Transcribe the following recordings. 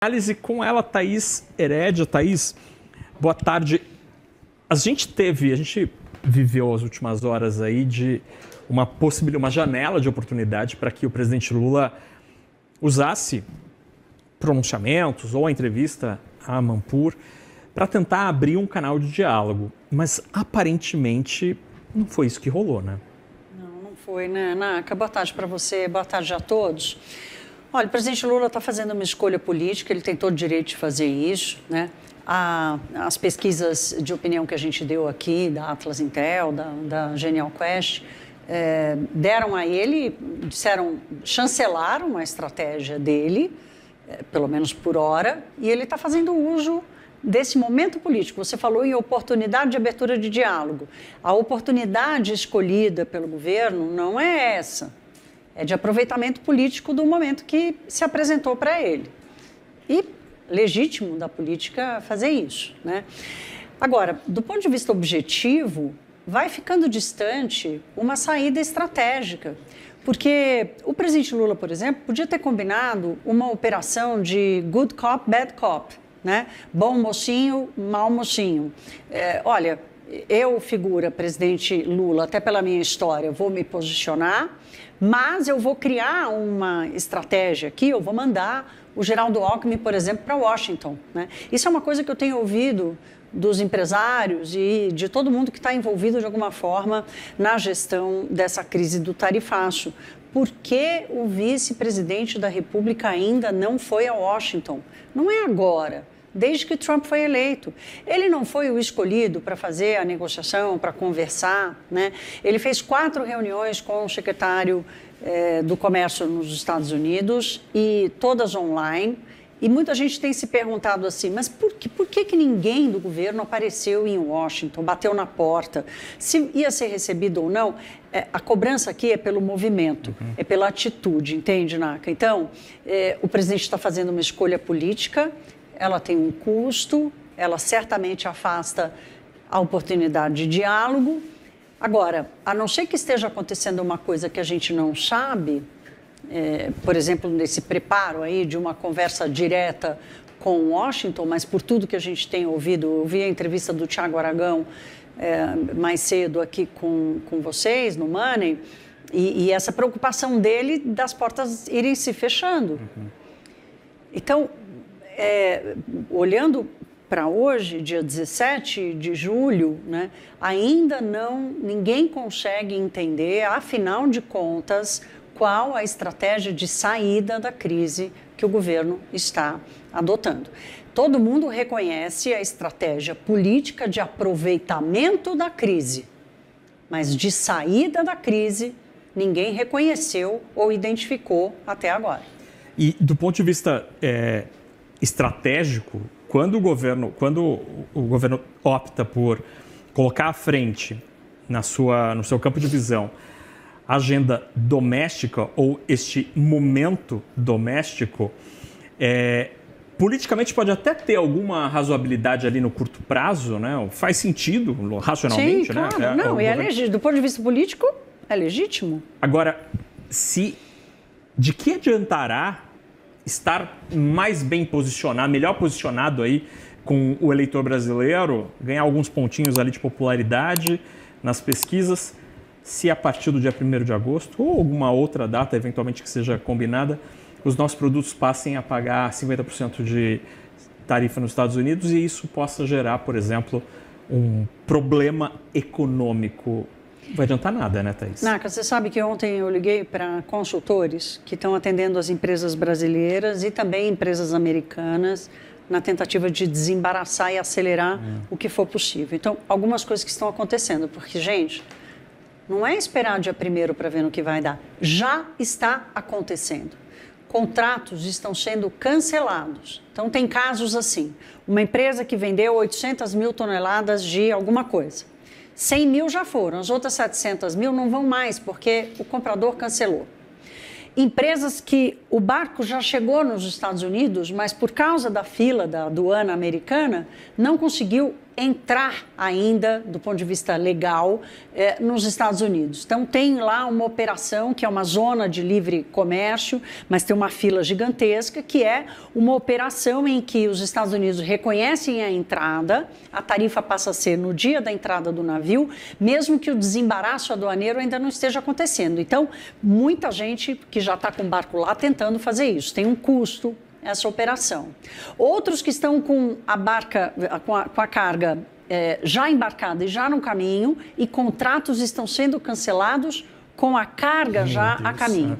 Análise com ela, Thaís Herédia. Thaís, boa tarde. A gente viveu as últimas horas aí de uma janela de oportunidade para que o presidente Lula usasse pronunciamentos ou a entrevista a Amanpour para tentar abrir um canal de diálogo. Mas aparentemente não foi isso que rolou, né? Não foi, né, Naka? Boa tarde para você, boa tarde a todos. Olha, o presidente Lula está fazendo uma escolha política, ele tem todo o direito de fazer isso, né? As pesquisas de opinião que a gente deu aqui, da Atlas Intel, da Genial Quest, deram a ele, chancelaram a estratégia dele, pelo menos por hora, e ele está fazendo uso desse momento político. Você falou em oportunidade de abertura de diálogo. A oportunidade escolhida pelo governo não é essa. É de aproveitamento político do momento que se apresentou para ele. E legítimo da política fazer isso, né? Agora, do ponto de vista objetivo, vai ficando distante uma saída estratégica. Porque o presidente Lula, por exemplo, podia ter combinado uma operação de good cop, bad cop, né? Bom mocinho, mau mocinho. Olha, eu, presidente Lula, até pela minha história, vou me posicionar, mas eu vou criar uma estratégia aqui, eu vou mandar o Geraldo Alckmin, por exemplo, para Washington, né? Isso é uma coisa que eu tenho ouvido dos empresários e de todo mundo que está envolvido de alguma forma na gestão dessa crise do tarifaço. Por que o vice-presidente da República ainda não foi a Washington? Não é agora. Desde que Trump foi eleito. Ele não foi o escolhido para fazer a negociação, para conversar, né? Ele fez 4 reuniões com o secretário do Comércio nos Estados Unidos e todas online. E muita gente tem se perguntado assim, mas por que ninguém do governo apareceu em Washington, bateu na porta? Se ia ser recebido ou não, a cobrança aqui é pelo movimento, é pela atitude, entende, Naka? Então, o presidente está fazendo uma escolha política, ela tem um custo, ela certamente afasta a oportunidade de diálogo. Agora, a não ser que esteja acontecendo uma coisa que a gente não sabe, por exemplo, nesse preparo aí de uma conversa direta com Washington, mas por tudo que a gente tem ouvido, eu vi a entrevista do Thiago Aragão mais cedo aqui com vocês, no Money, e essa preocupação dele das portas irem se fechando. Então, olhando para hoje, dia 17 de julho, né, ainda ninguém consegue entender, afinal de contas, qual a estratégia de saída da crise que o governo está adotando. Todo mundo reconhece a estratégia política de aproveitamento da crise, mas de saída da crise, ninguém reconheceu ou identificou até agora. E do ponto de vista estratégico, quando o governo opta por colocar à frente no seu campo de visão a agenda doméstica ou este momento doméstico, politicamente pode até ter alguma razoabilidade ali no curto prazo, né? Faz sentido racionalmente, sim, claro. Né? Não, é legítimo. Do ponto de vista político, é legítimo. Agora, de que adiantará estar mais bem posicionado, melhor posicionado aí com o eleitor brasileiro, ganhar alguns pontinhos ali de popularidade nas pesquisas, se a partir do dia 1º de agosto ou alguma outra data, eventualmente que seja combinada, os nossos produtos passem a pagar 50% de tarifa nos Estados Unidos e isso possa gerar, por exemplo, um problema econômico. Não vai adiantar nada, né, Thaís? Naka, você sabe que ontem eu liguei para consultores que estão atendendo as empresas brasileiras e também empresas americanas na tentativa de desembaraçar e acelerar o que for possível. Então, algumas coisas que estão acontecendo, porque, gente, não é esperar dia 1º para ver no que vai dar. Já está acontecendo. Contratos estão sendo cancelados. Então, tem casos assim. Uma empresa que vendeu 800 mil toneladas de alguma coisa. 100 mil já foram, as outras 700 mil não vão mais, porque o comprador cancelou. Empresas que o barco já chegou nos Estados Unidos, mas por causa da fila da aduana americana, não conseguiu entrar ainda, do ponto de vista legal, nos Estados Unidos. Então, tem lá uma operação que é uma zona de livre comércio, mas tem uma fila gigantesca, que é uma operação em que os Estados Unidos reconhecem a entrada, a tarifa passa a ser no dia da entrada do navio, mesmo que o desembaraço aduaneiro ainda não esteja acontecendo. Então, muita gente que já está com o barco lá tentando fazer isso. Tem um custo essa operação. Outros que estão com a barca, com a carga já embarcada e já no caminho, e contratos estão sendo cancelados com a carga já a caminho.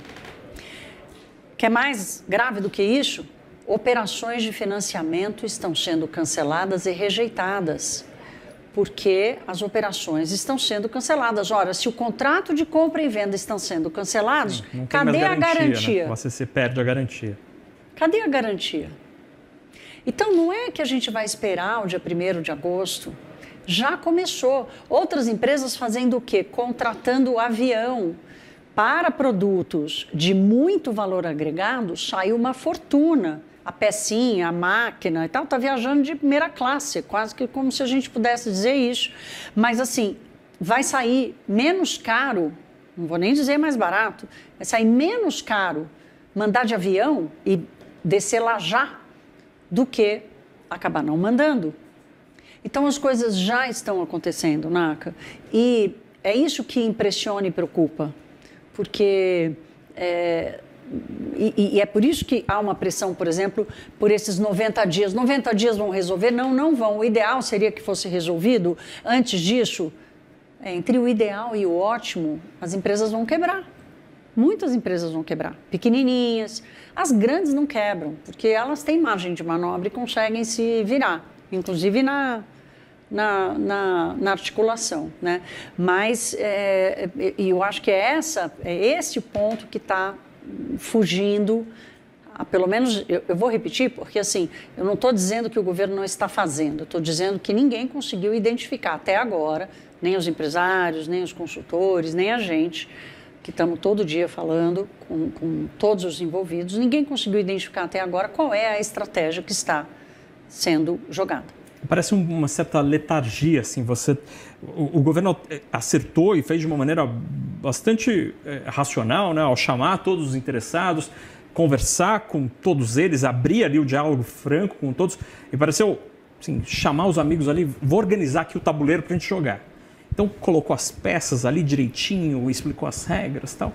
O que é mais grave do que isso? Operações de financiamento estão sendo canceladas e rejeitadas, porque as operações estão sendo canceladas. Ora, se o contrato de compra e venda estão sendo cancelados, cadê a garantia? Né? Você perde a garantia. Cadê a garantia? Então, não é que a gente vai esperar o dia 1º de agosto. Já começou. Outras empresas fazendo o quê? Contratando avião para produtos de muito valor agregado, saiu uma fortuna. A pecinha, a máquina e tal, está viajando de primeira classe, quase que como se a gente pudesse dizer isso. Mas, assim, vai sair menos caro, não vou nem dizer mais barato, vai sair menos caro mandar de avião e descer lá já, do que acabar não mandando. Então, as coisas já estão acontecendo, Naka. E é isso que impressiona e preocupa, porque é por isso que há uma pressão, por exemplo, por esses 90 dias. 90 dias vão resolver? Não, não vão. O ideal seria que fosse resolvido antes disso. Entre o ideal e o ótimo, as empresas vão quebrar. Muitas empresas vão quebrar, pequenininhas. As grandes não quebram, porque elas têm margem de manobra e conseguem se virar, inclusive na articulação, né? Mas eu acho que é esse ponto que está fugindo, pelo menos eu vou repetir, porque assim, eu não estou dizendo que o governo não está fazendo, eu estou dizendo que ninguém conseguiu identificar até agora, nem os empresários, nem os consultores, nem a gente, que estamos todo dia falando com todos os envolvidos, ninguém conseguiu identificar até agora qual é a estratégia que está sendo jogada. Parece uma certa letargia, assim, o governo acertou e fez de uma maneira bastante racional, né, ao chamar todos os interessados, conversar com todos eles, abrir ali o diálogo franco com todos, e pareceu, assim, chamar os amigos ali, vou organizar aqui o tabuleiro para a gente jogar. Então, colocou as peças ali direitinho, explicou as regras e tal.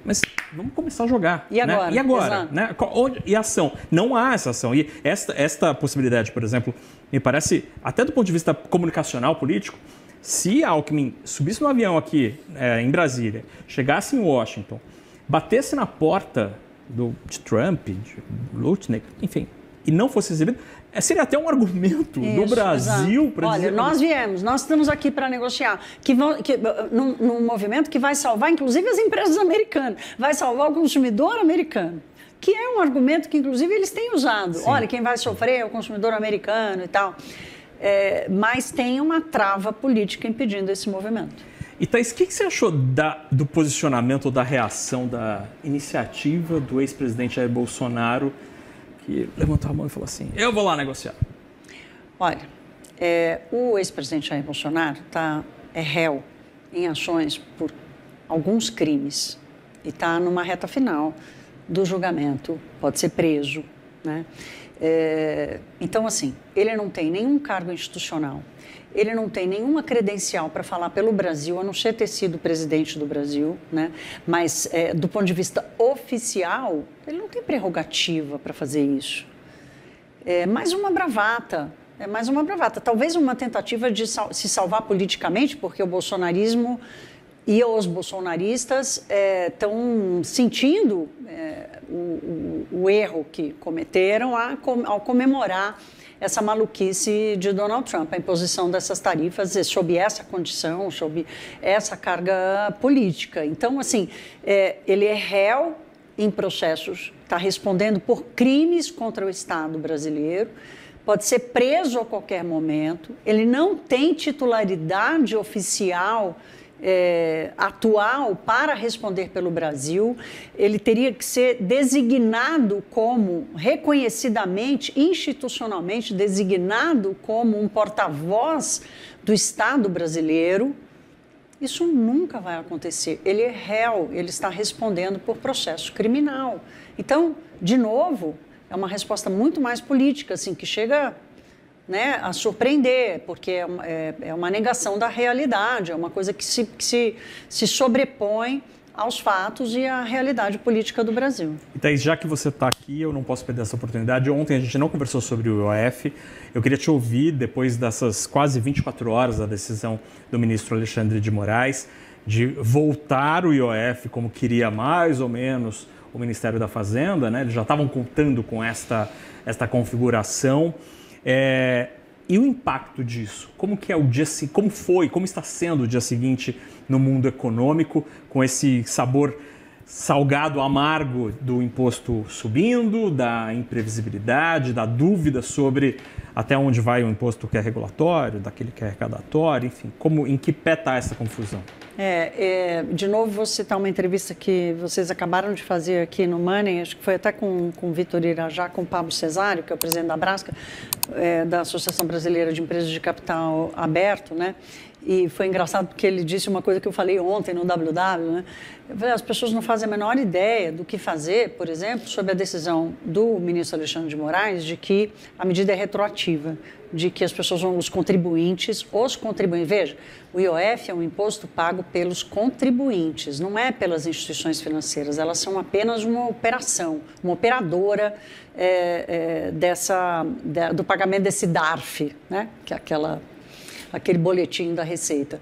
Mas vamos começar a jogar. E agora? Né? E agora? Né? E a ação? Não há essa ação. E esta possibilidade, por exemplo, me parece, até do ponto de vista comunicacional, político, se a Alckmin subisse no avião aqui em Brasília, chegasse em Washington, batesse na porta de Trump, de Lutnick, enfim, e não fosse exibido, seria até um argumento do Brasil para dizer... Olha, nós viemos, nós estamos aqui para negociar, num movimento que vai salvar, inclusive, as empresas americanas, vai salvar o consumidor americano, que é um argumento que, inclusive, eles têm usado. Sim. Olha, quem vai sofrer é o consumidor americano e tal. Mas tem uma trava política impedindo esse movimento. E, Thaís, o que você achou do posicionamento ou da reação da iniciativa do ex-presidente Jair Bolsonaro, que levantou a mão e falou assim, eu vou lá negociar? Olha, o ex-presidente Jair Bolsonaro é réu em ações por alguns crimes e está numa reta final do julgamento, pode ser preso, né? Então, assim, ele não tem nenhum cargo institucional, ele não tem nenhuma credencial para falar pelo Brasil, a não ser ter sido presidente do Brasil, né? Mas, do ponto de vista oficial, ele não tem prerrogativa para fazer isso. É mais uma bravata, talvez uma tentativa de se salvar politicamente, porque o bolsonarismo e os bolsonaristas estão sentindo o erro que cometeram ao comemorar essa maluquice de Donald Trump, a imposição dessas tarifas sob essa condição, sob essa carga política. Então, assim, ele é réu em processos, está respondendo por crimes contra o Estado brasileiro, pode ser preso a qualquer momento, ele não tem titularidade oficial atual para responder pelo Brasil. Ele teria que ser designado como, reconhecidamente, institucionalmente designado como um porta-voz do Estado brasileiro. Isso nunca vai acontecer. Ele é réu, ele está respondendo por processo criminal. Então, de novo, é uma resposta muito mais política, assim, que chega, né, a surpreender, porque é uma negação da realidade, é uma coisa que se sobrepõe aos fatos e à realidade política do Brasil. E Thaís, já que você está aqui, eu não posso perder essa oportunidade. Ontem a gente não conversou sobre o IOF. Eu queria te ouvir, depois dessas quase 24 horas da decisão do ministro Alexandre de Moraes, de voltar o IOF como queria mais ou menos o Ministério da Fazenda, né? Eles já estavam contando com esta configuração. E o impacto disso? Como que é o dia, como está sendo o dia seguinte no mundo econômico, com esse sabor salgado, amargo do imposto subindo, da imprevisibilidade, da dúvida sobre até onde vai o imposto que é regulatório, daquele que é arrecadatório, enfim, em que pé está essa confusão? De novo, vou citar uma entrevista que vocês acabaram de fazer aqui no Money, acho que foi até com o Vitor Irajá, com o Pablo Cesário, que é o presidente da Brasca, da Associação Brasileira de Empresas de Capital Aberto, né? E foi engraçado porque ele disse uma coisa que eu falei ontem no WW, né? As pessoas não fazem a menor ideia do que fazer, por exemplo, sobre a decisão do ministro Alexandre de Moraes de que a medida é retroativa, de que as pessoas vão, os contribuintes, veja, o IOF é um imposto pago pelos contribuintes, não é pelas instituições financeiras, elas são apenas uma operação, uma operadora do pagamento desse DARF, né? Que é aquele boletim da Receita.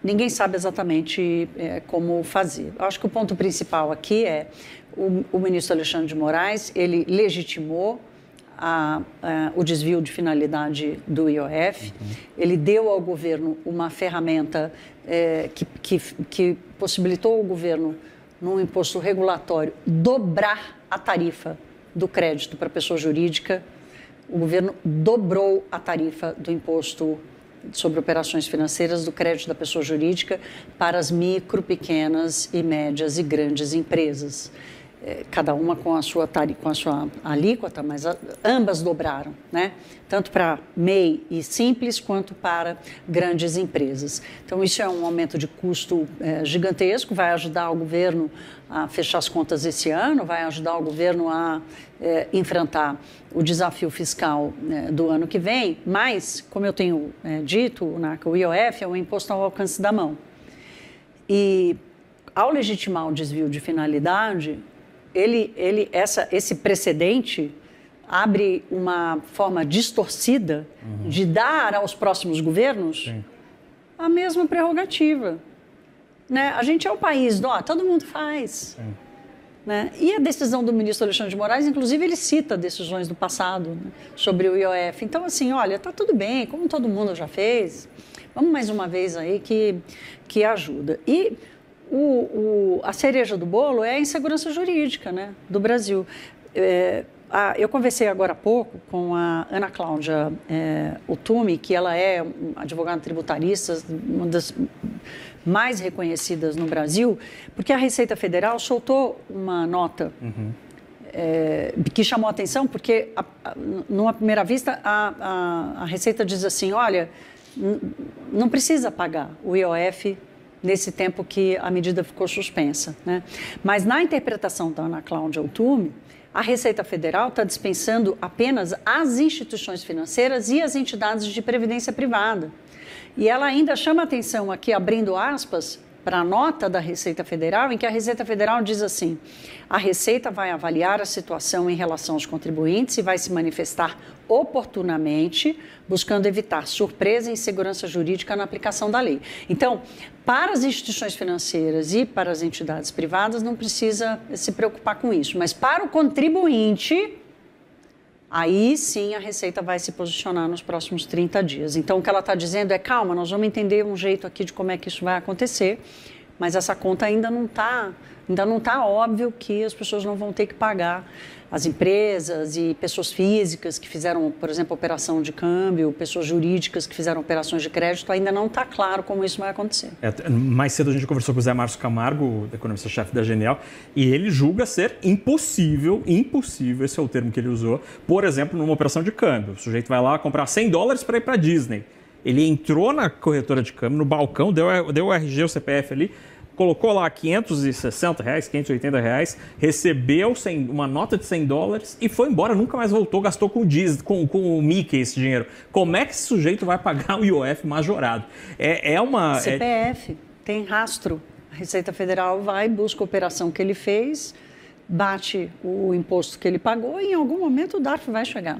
Ninguém sabe exatamente como fazer. Acho que o ponto principal aqui é o ministro Alexandre de Moraes, ele legitimou o desvio de finalidade do IOF, ele deu ao governo uma ferramenta que possibilitou ao governo, num imposto regulatório, dobrar a tarifa do crédito para a pessoa jurídica. O governo dobrou a tarifa do imposto sobre operações financeiras do crédito da pessoa jurídica para as micro, pequenas e médias e grandes empresas. Cada uma com a sua alíquota, mas ambas dobraram, né? Tanto para MEI e simples quanto para grandes empresas. Então, isso é um aumento de custo gigantesco, vai ajudar o governo a fechar as contas esse ano, vai ajudar o governo a enfrentar o desafio fiscal do ano que vem, mas, como eu tenho dito, o IOF é um imposto ao alcance da mão. E, ao legitimar o desvio de finalidade, esse precedente abre uma forma distorcida de dar aos próximos governos a mesma prerrogativa. Né? A gente é o país, todo mundo faz. Né? E a decisão do ministro Alexandre de Moraes, inclusive, ele cita decisões do passado, né, sobre o IOF. Então, assim, olha, está tudo bem, como todo mundo já fez, vamos mais uma vez aí que ajuda. E a cereja do bolo é a insegurança jurídica, né, do Brasil. Eu conversei agora há pouco com a Ana Cláudia Utume, que ela é advogada tributarista, uma das mais reconhecidas no Brasil, porque a Receita Federal soltou uma nota que chamou a atenção, porque, numa primeira vista, a Receita diz assim, olha, não precisa pagar o IOF nesse tempo que a medida ficou suspensa, né? Mas, na interpretação da Ana Cláudia Utume, a Receita Federal está dispensando apenas as instituições financeiras e as entidades de previdência privada. E ela ainda chama atenção aqui, abrindo aspas, para a nota da Receita Federal, em que a Receita Federal diz assim, a Receita vai avaliar a situação em relação aos contribuintes e vai se manifestar oportunamente, buscando evitar surpresa e insegurança jurídica na aplicação da lei. Então, para as instituições financeiras e para as entidades privadas, não precisa se preocupar com isso. Mas para o contribuinte, aí sim a Receita vai se posicionar nos próximos 30 dias. Então, o que ela está dizendo é, calma, nós vamos entender um jeito aqui de como é que isso vai acontecer, mas essa conta ainda não está óbvio que as pessoas não vão ter que pagar. As empresas e pessoas físicas que fizeram, por exemplo, operação de câmbio, pessoas jurídicas que fizeram operações de crédito, ainda não está claro como isso vai acontecer. Mais cedo a gente conversou com o Zé Márcio Camargo, economista-chefe da Genial, e ele julga ser impossível, esse é o termo que ele usou, por exemplo, numa operação de câmbio. O sujeito vai lá comprar $100 para ir para a Disney. Ele entrou na corretora de câmbio, no balcão, deu o RG, o CPF ali, colocou lá R$560, R$580, recebeu uma nota de $100 e foi embora, nunca mais voltou, gastou com o Mickey esse dinheiro. Como é que esse sujeito vai pagar o IOF majorado? CPF, tem rastro. A Receita Federal vai, busca a operação que ele fez, bate o imposto que ele pagou e em algum momento o DARF vai chegar.